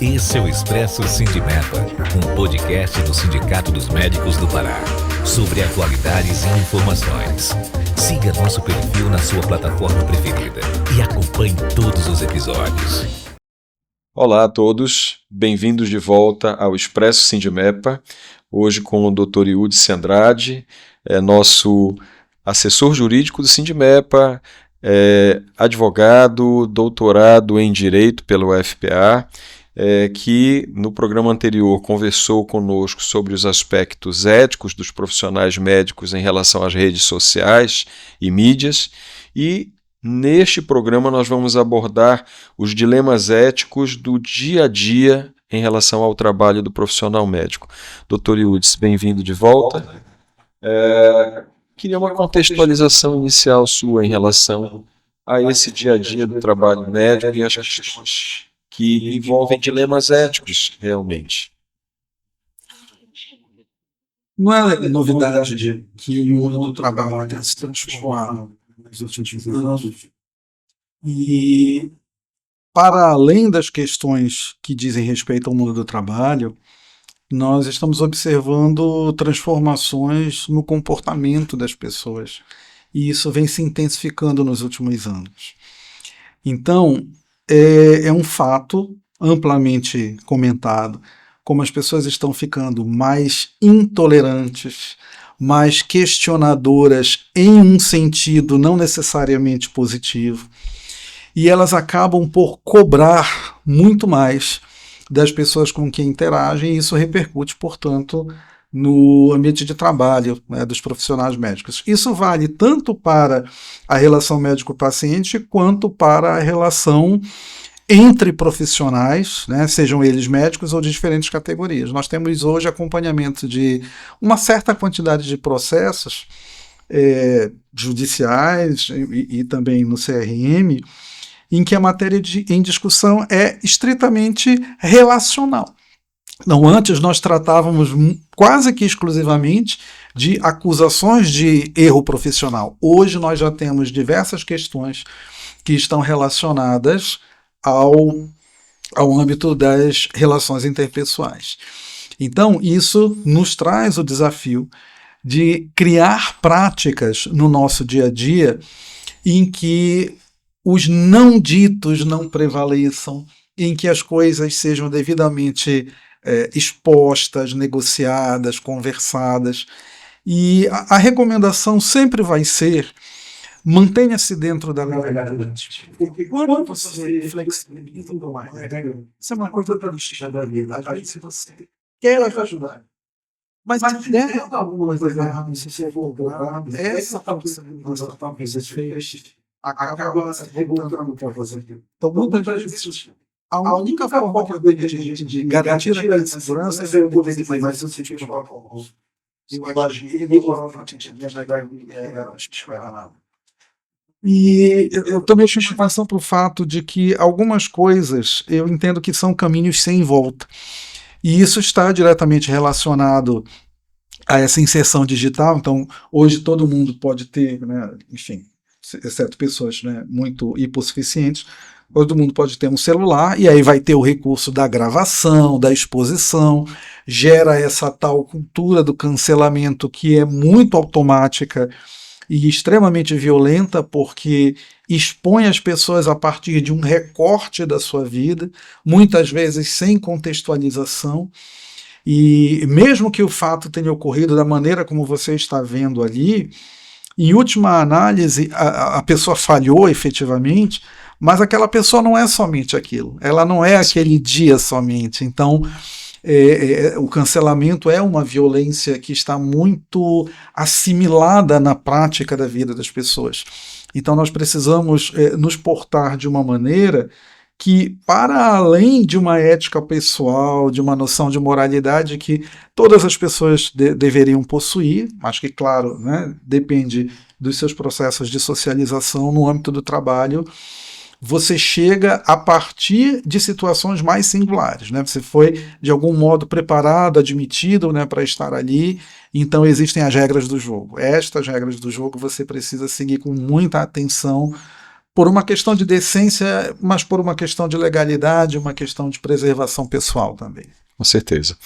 Esse é o Expresso Sindimepa, um podcast do Sindicato dos Médicos do Pará, sobre atualidades e informações. Siga nosso perfil na sua plataforma preferida e acompanhe todos os episódios. Olá a todos, bem-vindos de volta ao Expresso Sindimepa, hoje com o Dr. Iudice Andrade, nosso assessor jurídico do Sindimepa, advogado, doutorado em Direito pelo UFPA, que no programa anterior conversou conosco sobre os aspectos éticos dos profissionais médicos em relação às redes sociais e mídias, e neste programa nós vamos abordar os dilemas éticos do dia a dia em relação ao trabalho do profissional médico. Dr. Iudice, bem-vindo de volta. Queria uma contextualização inicial sua em relação a esse dia a dia do trabalho médico e as questões que envolvem dilemas éticos, realmente. Não é novidade de que o mundo do trabalho tem se transformado nos últimos anos. E, para além das questões que dizem respeito ao mundo do trabalho, nós estamos observando transformações no comportamento das pessoas. E isso vem se intensificando nos últimos anos. Então, é um fato amplamente comentado como as pessoas estão ficando mais intolerantes, mais questionadoras em um sentido não necessariamente positivo, e elas acabam por cobrar muito mais das pessoas com quem interagem, e isso repercute, portanto, no ambiente de trabalho, né, dos profissionais médicos. Isso vale tanto para a relação médico-paciente quanto para a relação entre profissionais, né, sejam eles médicos ou de diferentes categorias. Nós temos hoje acompanhamento de uma certa quantidade de processos judiciais e também no CRM, em que a matéria em discussão é estritamente relacional. Então, antes nós tratávamos quase que exclusivamente de acusações de erro profissional. Hoje nós já temos diversas questões que estão relacionadas ao âmbito das relações interpessoais. Então, isso nos traz o desafio de criar práticas no nosso dia a dia em que os não ditos não prevaleçam, em que as coisas sejam devidamente expostas, negociadas, conversadas. E a recomendação sempre vai ser: mantenha-se dentro da legalidade. Porque quando você flexibiliza uma regra, isso é uma coisa para a da vida. Aí, se você quer ajudar, mas se der alguma coisa errada, se você for essa flexibilização talvez seja acaba regulando para você. Então, muitas vezes, a única forma que eu tenho de garantir a segurança é eu poder dizer, mas eu senti que eu imagino e eu também chamo atenção para o fato de que algumas coisas eu entendo que são caminhos sem volta. E isso está diretamente relacionado a essa inserção digital. Então, hoje todo mundo pode ter, né, enfim, exceto pessoas, né, muito hipossuficientes, todo mundo pode ter um celular, e aí vai ter o recurso da gravação, da exposição, gera essa tal cultura do cancelamento que é muito automática e extremamente violenta, porque expõe as pessoas a partir de um recorte da sua vida, muitas vezes sem contextualização, e mesmo que o fato tenha ocorrido da maneira como você está vendo ali, em última análise, a pessoa falhou efetivamente, mas aquela pessoa não é somente aquilo, ela não é aquele dia somente. Então, o cancelamento é uma violência que está muito assimilada na prática da vida das pessoas. Então, nós precisamos nos portar de uma maneira que, para além de uma ética pessoal, de uma noção de moralidade que todas as pessoas deveriam possuir, mas que, claro, né, depende dos seus processos de socialização no âmbito do trabalho, você chega a partir de situações mais singulares, né? Você foi, de algum modo, preparado, admitido, né, para estar ali, então existem as regras do jogo. Estas regras do jogo você precisa seguir com muita atenção por uma questão de decência, mas por uma questão de legalidade, uma questão de preservação pessoal também. Com certeza.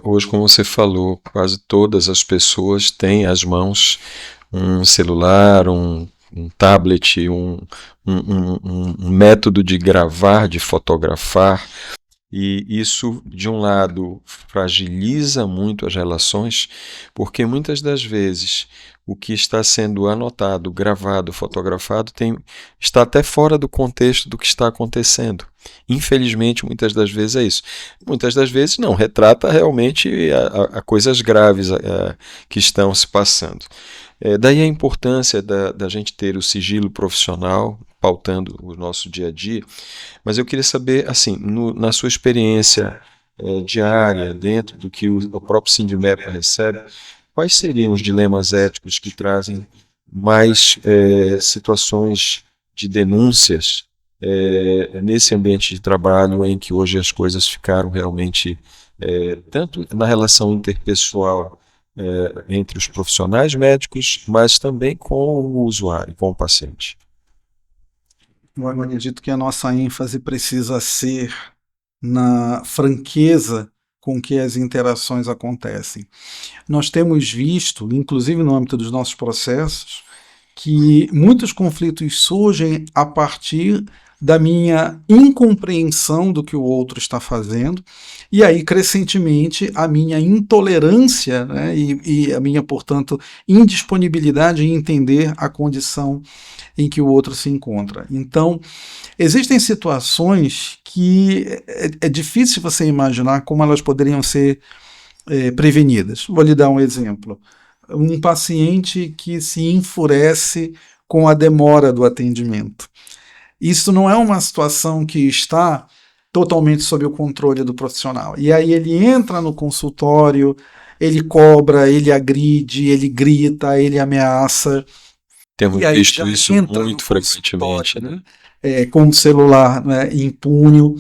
Hoje, como você falou, quase todas as pessoas têm às mãos um celular, um tablet, um método de gravar, de fotografar, e isso, de um lado, fragiliza muito as relações, porque muitas das vezes o que está sendo anotado, gravado, fotografado, está até fora do contexto do que está acontecendo. Infelizmente, muitas das vezes é isso. Muitas das vezes não, retrata realmente a coisas graves que estão se passando. Daí a importância da gente ter o sigilo profissional pautando o nosso dia a dia, mas eu queria saber, assim, na sua experiência diária, dentro do que o próprio Sindimep recebe, quais seriam os dilemas éticos que trazem mais situações de denúncias nesse ambiente de trabalho em que hoje as coisas ficaram realmente, tanto na relação interpessoal entre os profissionais médicos, mas também com o usuário, com o paciente? Eu acredito que a nossa ênfase precisa ser na franqueza com que as interações acontecem. Nós temos visto, inclusive no âmbito dos nossos processos, que muitos conflitos surgem a partir da minha incompreensão do que o outro está fazendo, e aí, crescentemente, a minha intolerância, né, e a minha, portanto, indisponibilidade em entender a condição em que o outro se encontra. Então, existem situações que é difícil você imaginar como elas poderiam ser prevenidas. Vou lhe dar um exemplo. Um paciente que se enfurece com a demora do atendimento. Isso não é uma situação que está totalmente sob o controle do profissional. E aí ele entra no consultório, ele cobra, ele agride, ele grita, ele ameaça. Temos visto isso muito frequentemente, né? Com o celular, né, em punho.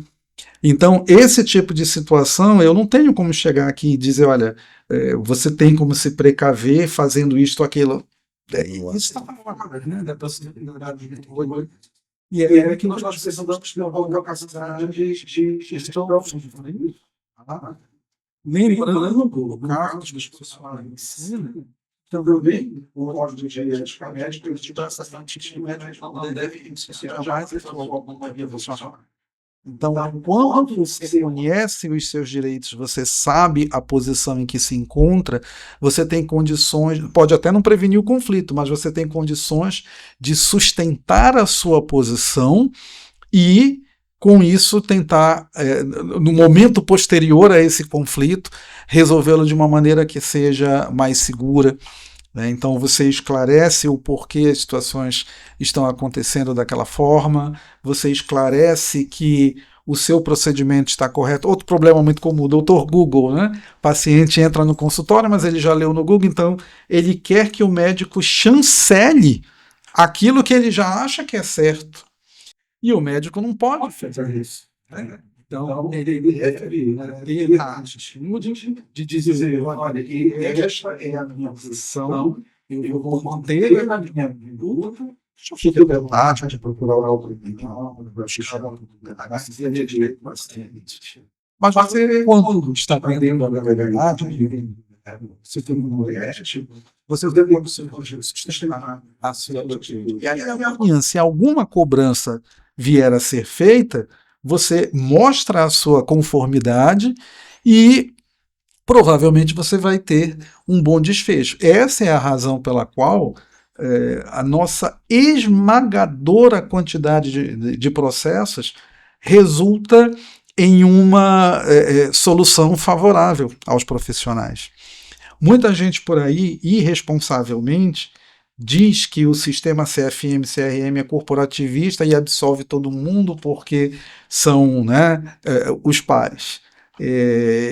Então, esse tipo de situação, eu não tenho como chegar aqui e dizer, olha, você tem como se precaver fazendo isto ou aquilo. Isso está fora, né, da possibilidade de controle. E é que nós precisamos ter uma capacidade de gestão. Lembrando o caso dos profissionais de medicina, também o Código de Ética Médica, ele te dá essa ciência médica, não deve jamais alguma via funcional. Então, quando você conhece os seus direitos, você sabe a posição em que se encontra, você tem condições, pode até não prevenir o conflito, mas você tem condições de sustentar a sua posição e, com isso, tentar, no momento posterior a esse conflito, resolvê-lo de uma maneira que seja mais segura. Então você esclarece o porquê as situações estão acontecendo daquela forma, você esclarece que o seu procedimento está correto. Outro problema muito comum, o doutor Google, né? O paciente entra no consultório, mas ele já leu no Google, então ele quer que o médico chancele aquilo que ele já acha que é certo. E o médico não pode fazer isso, né? Então, ele deve ter a atitude de dizer, olha, esta é a minha posição, eu vou manter a minha luta, fique à vontade de procurar o tribunal, mas você, quando está tendo a legalidade, se tem um oeste, você deve sustentar a sua luta. E aí, se alguma cobrança vier a ser feita, você mostra a sua conformidade e provavelmente você vai ter um bom desfecho. Essa é a razão pela qual a nossa esmagadora quantidade de processos resulta em uma solução favorável aos profissionais. Muita gente por aí, irresponsavelmente, diz que o sistema CFM, CRM é corporativista e absolve todo mundo porque são, né, os pares.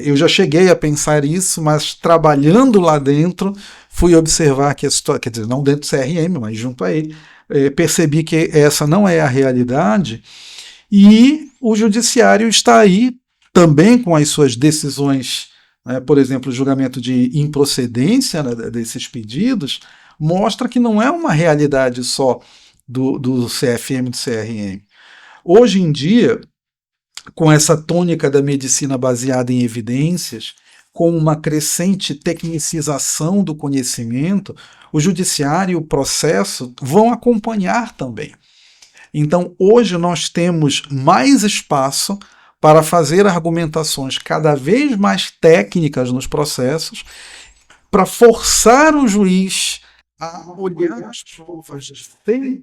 Eu já cheguei a pensar isso, mas trabalhando lá dentro, fui observar que a situação, quer dizer, não dentro do CRM, mas junto a ele, percebi que essa não é a realidade e o judiciário está aí também com as suas decisões, né, por exemplo, o julgamento de improcedência, né, desses pedidos, mostra que não é uma realidade só do CFM e do CRM. Hoje em dia, com essa tônica da medicina baseada em evidências, com uma crescente tecnicização do conhecimento, o judiciário e o processo vão acompanhar também. Então, hoje nós temos mais espaço para fazer argumentações cada vez mais técnicas nos processos, para forçar o juiz a olhar as provas sem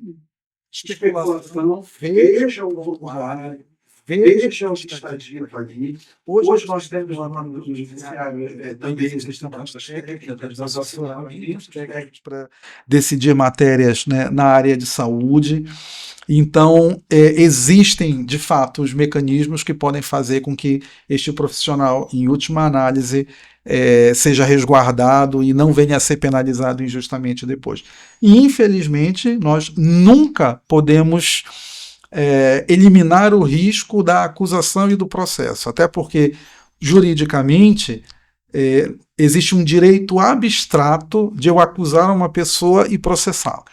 especulação, veja o vocabulário, veja o estadia ali. Hoje nós temos lá no judiciário também existem técnicas para decidir matérias, né, na área de saúde. Então, existem, de fato, os mecanismos que podem fazer com que este profissional, em última análise, seja resguardado e não venha a ser penalizado injustamente depois. E, infelizmente, nós nunca podemos eliminar o risco da acusação e do processo, até porque, juridicamente, existe um direito abstrato de eu acusar uma pessoa e processá-la.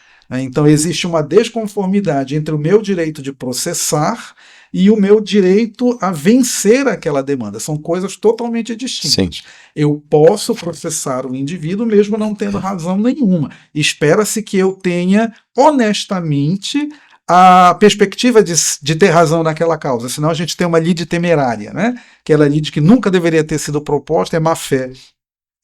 Então, existe uma desconformidade entre o meu direito de processar e o meu direito a vencer aquela demanda. São coisas totalmente distintas. Sim. Eu posso processar o indivíduo mesmo não tendo razão nenhuma. Espera-se que eu tenha, honestamente, a perspectiva de ter razão naquela causa. Senão a gente tem uma lide temerária, né? Aquela lide que nunca deveria ter sido proposta, é má-fé.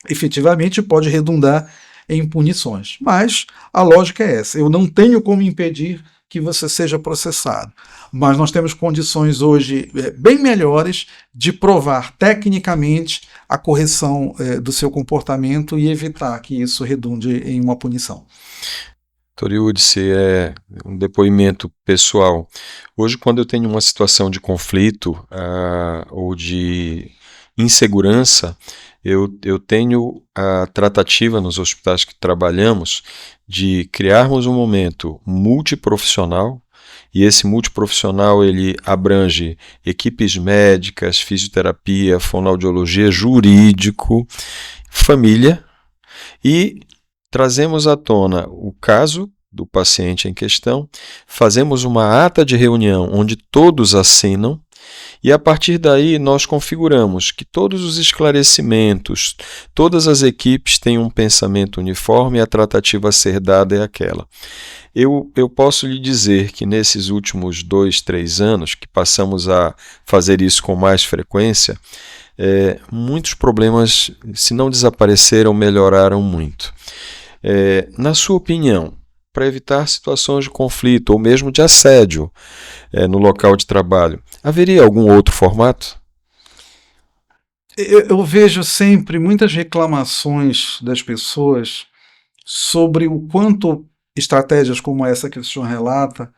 Efetivamente pode redundar em punições. Mas a lógica é essa. Eu não tenho como impedir que você seja processado. Mas nós temos condições hoje bem melhores de provar tecnicamente a correção do seu comportamento e evitar que isso redunde em uma punição. Doutor Iudice, é um depoimento pessoal. Hoje, quando eu tenho uma situação de conflito ou de insegurança, eu tenho a tratativa nos hospitais que trabalhamos de criarmos um momento multiprofissional, e esse multiprofissional ele abrange equipes médicas, fisioterapia, fonoaudiologia, jurídico, família, e trazemos à tona o caso do paciente em questão, fazemos uma ata de reunião onde todos assinam, e a partir daí nós configuramos que todos os esclarecimentos, todas as equipes têm um pensamento uniforme e a tratativa a ser dada é aquela. Eu posso lhe dizer que nesses últimos 2, 3 anos, que passamos a fazer isso com mais frequência, muitos problemas, se não desapareceram, melhoraram muito. Na sua opinião, para evitar situações de conflito ou mesmo de assédio no local de trabalho, haveria algum outro formato? Eu vejo sempre muitas reclamações das pessoas sobre o quanto estratégias como essa que o senhor relata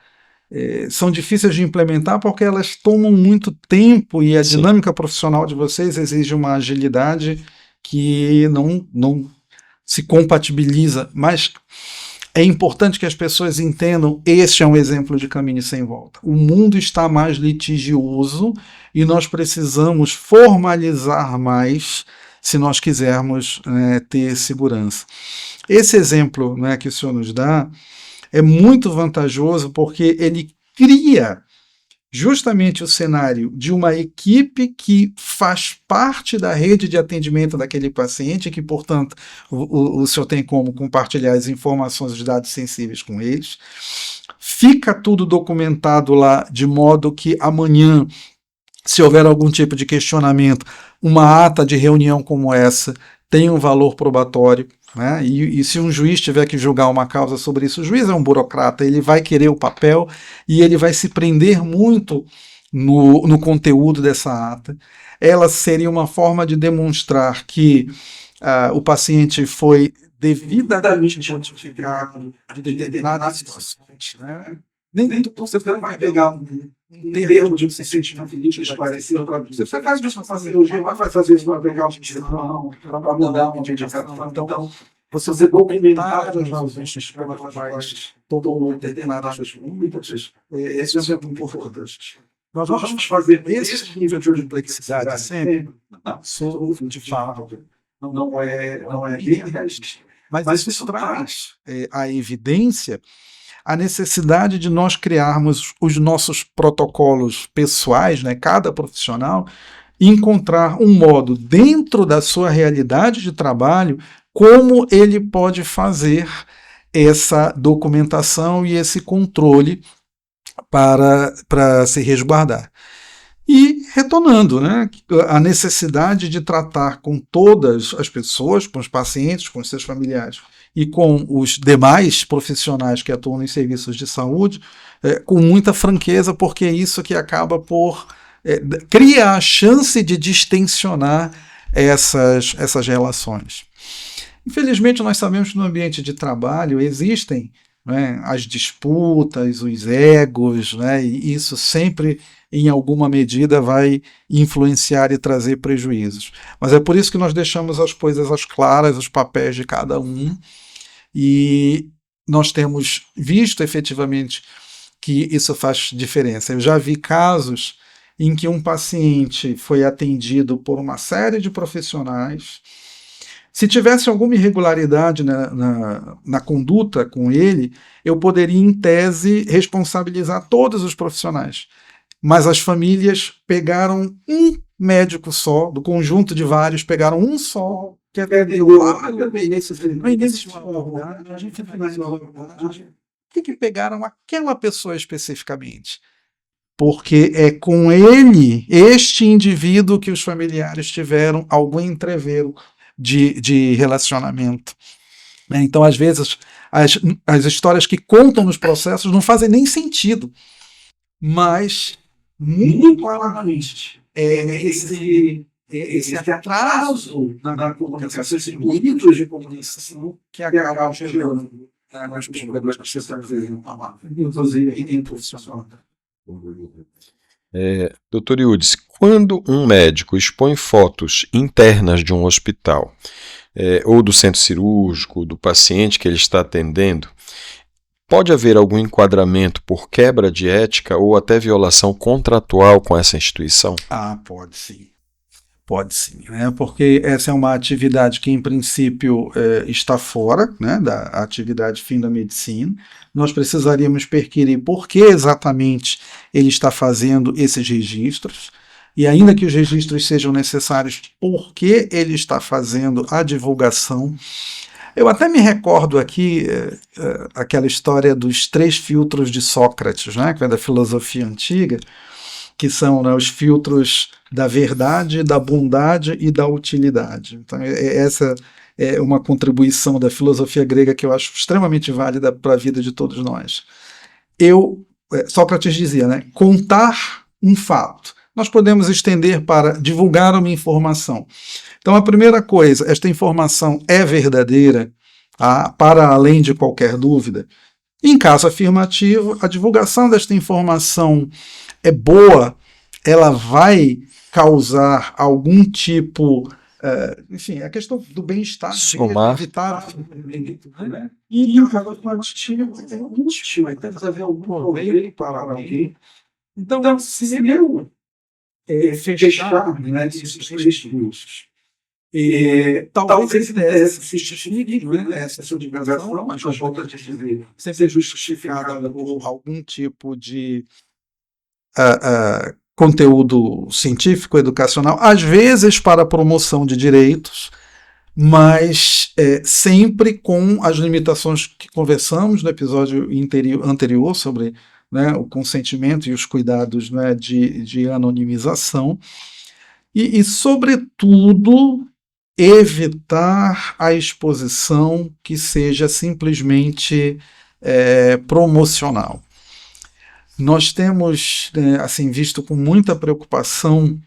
são difíceis de implementar porque elas tomam muito tempo e a Sim. dinâmica profissional de vocês exige uma agilidade que não se compatibiliza, mas é importante que as pessoas entendam, este é um exemplo de caminho sem volta. O mundo está mais litigioso e nós precisamos formalizar mais se nós quisermos ter segurança. Esse exemplo que o senhor nos dá é muito vantajoso porque ele cria justamente o cenário de uma equipe que faz parte da rede de atendimento daquele paciente, que, portanto, o senhor tem como compartilhar as informações, os dados sensíveis com eles. Fica tudo documentado lá, de modo que amanhã, se houver algum tipo de questionamento, uma ata de reunião como essa tem um valor probatório. Né? E se um juiz tiver que julgar uma causa sobre isso, o juiz é um burocrata, ele vai querer o papel e ele vai se prender muito no conteúdo dessa ata. Ela seria uma forma de demonstrar que o paciente foi devidamente notificado de determinadas situações. Né? Nem tudo você vai pegar um termo de um sentimento político parecido. Você faz isso para fazer cirurgia, vai fazer isso para pegar uma medicação, para mudar uma medicação. Então, você documentar as razões pelas quais tomou determinadas condutas, esse é muito importante. Nós vamos fazer esse nível de complexidade sempre, de fato, não é realista, mas isso traz a evidência a necessidade de nós criarmos os nossos protocolos pessoais, né, cada profissional, encontrar um modo dentro da sua realidade de trabalho como ele pode fazer essa documentação e esse controle para se resguardar. E retornando, né, a necessidade de tratar com todas as pessoas, com os pacientes, com os seus familiares e com os demais profissionais que atuam nos serviços de saúde, com muita franqueza, porque é isso que acaba por cria a chance de distensionar essas relações. Infelizmente, nós sabemos que no ambiente de trabalho existem, né, as disputas, os egos, né, e isso sempre, em alguma medida, vai influenciar e trazer prejuízos. Mas é por isso que nós deixamos as coisas às claras, os papéis de cada um, e nós temos visto efetivamente que isso faz diferença. Eu já vi casos em que um paciente foi atendido por uma série de profissionais. Se tivesse alguma irregularidade na conduta com ele, eu poderia, em tese, responsabilizar todos os profissionais. Mas as famílias pegaram um médico só, do conjunto de vários, pegaram um só, que é por que pegaram aquela pessoa especificamente? Porque é com ele, este indivíduo, que os familiares tiveram algum entreveiro de relacionamento. Então, às vezes, as histórias que contam nos processos não fazem nem sentido, mas muito claramente esse atraso na comunicação, esses ruídos de comunicação que acabam gerando os problemas que você está vendo, inclusive em profissional. Dr. Eudes, quando um médico expõe fotos internas de um hospital, ou do centro cirúrgico, do paciente que ele está atendendo, pode haver algum enquadramento por quebra de ética ou até violação contratual com essa instituição? Pode sim. Pode sim, né? Porque essa é uma atividade que, em princípio, está fora, né, da atividade fim da medicina. Nós precisaríamos perquirir por que exatamente ele está fazendo esses registros, e ainda que os registros sejam necessários, por que ele está fazendo a divulgação. Eu até me recordo aqui aquela história dos 3 filtros de Sócrates, né, que é da filosofia antiga, que são, né, os filtros da verdade, da bondade e da utilidade. Então, essa é uma contribuição da filosofia grega que eu acho extremamente válida para a vida de todos nós. Sócrates dizia, né, contar um fato. Nós podemos estender para divulgar uma informação. Então, a primeira coisa, esta informação é verdadeira, para além de qualquer dúvida. Em caso afirmativo, a divulgação desta informação é boa, ela vai causar algum tipo, enfim, a questão do bem-estar, evitar, né? E o caso afirmativo é útil, vai trazer algum proveito para alguém. Então, se eu fechar, né, esses 3 filtros, talvez ele se justifique, né, essa divulgação, mas eu volto a dizer, sem ser justificada por algum tipo de conteúdo científico, educacional, às vezes para promoção de direitos, mas sempre com as limitações que conversamos no episódio anterior sobre, né, o consentimento e os cuidados, né, de anonimização, e sobretudo, evitar a exposição que seja simplesmente promocional. Nós temos, assim, visto com muita preocupação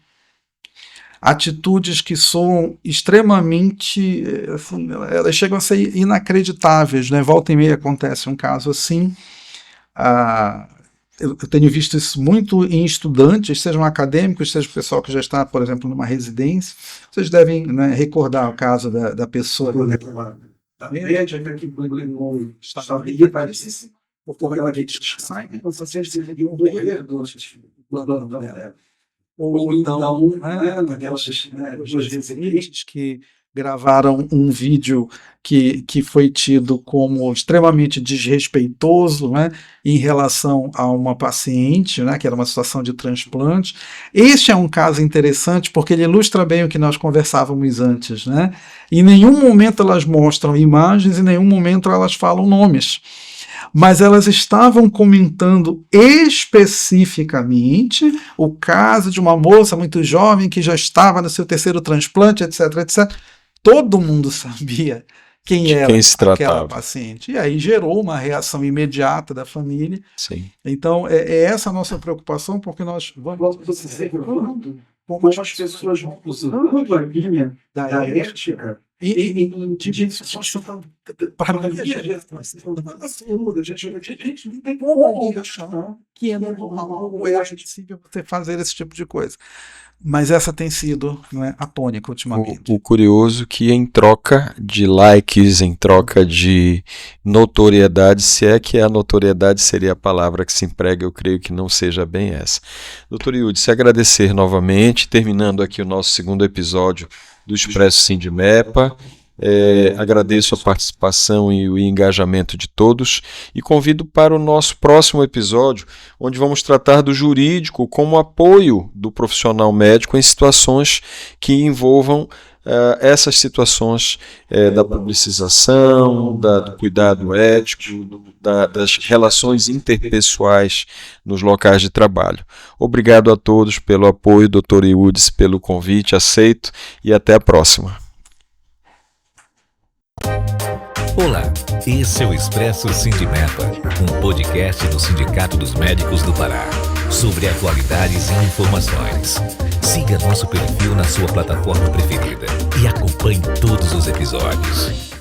atitudes que são extremamente, assim, elas chegam a ser inacreditáveis, né? Volta e meia acontece um caso assim. Eu tenho visto isso muito em estudantes, sejam acadêmicos, seja o pessoal que já está, por exemplo, numa residência. Vocês devem, né, recordar o caso da pessoa da média que estava ali para porque ela sai, vocês deveriam morrer ou então, aquelas duas residentes que gravaram um vídeo que foi tido como extremamente desrespeitoso, né, em relação a uma paciente, né, que era uma situação de transplante. Este é um caso interessante porque ele ilustra bem o que nós conversávamos antes, né? Em nenhum momento elas mostram imagens, em nenhum momento elas falam nomes, mas elas estavam comentando especificamente o caso de uma moça muito jovem que já estava no seu 3º transplante, etc, etc. Todo mundo sabia quem era aquela paciente. E aí gerou uma reação imediata da família. Sim. Então, é essa a nossa preocupação, porque nós vamos como as pessoas vão usando a linha da ética e de para a gente não tem como achar que é normal ou é possível você fazer esse tipo de coisa. Mas essa tem sido, não é, a tônica ultimamente. O curioso é que em troca de likes, em troca de notoriedade, se é que a notoriedade seria a palavra que se emprega, eu creio que não seja bem essa. Doutor Eudes, agradecer novamente, terminando aqui o nosso 2º episódio do Expresso Sindimepa. Agradeço a participação e o engajamento de todos e convido para o nosso próximo episódio, onde vamos tratar do jurídico como apoio do profissional médico em situações que envolvam essas situações da publicização, do cuidado ético, das relações interpessoais nos locais de trabalho. Obrigado a todos pelo apoio, Dr. Eudes, pelo convite, aceito e até a próxima. Olá, esse é o Expresso Sindimepa, um podcast do Sindicato dos Médicos do Pará, sobre atualidades e informações. Siga nosso perfil na sua plataforma preferida e acompanhe todos os episódios.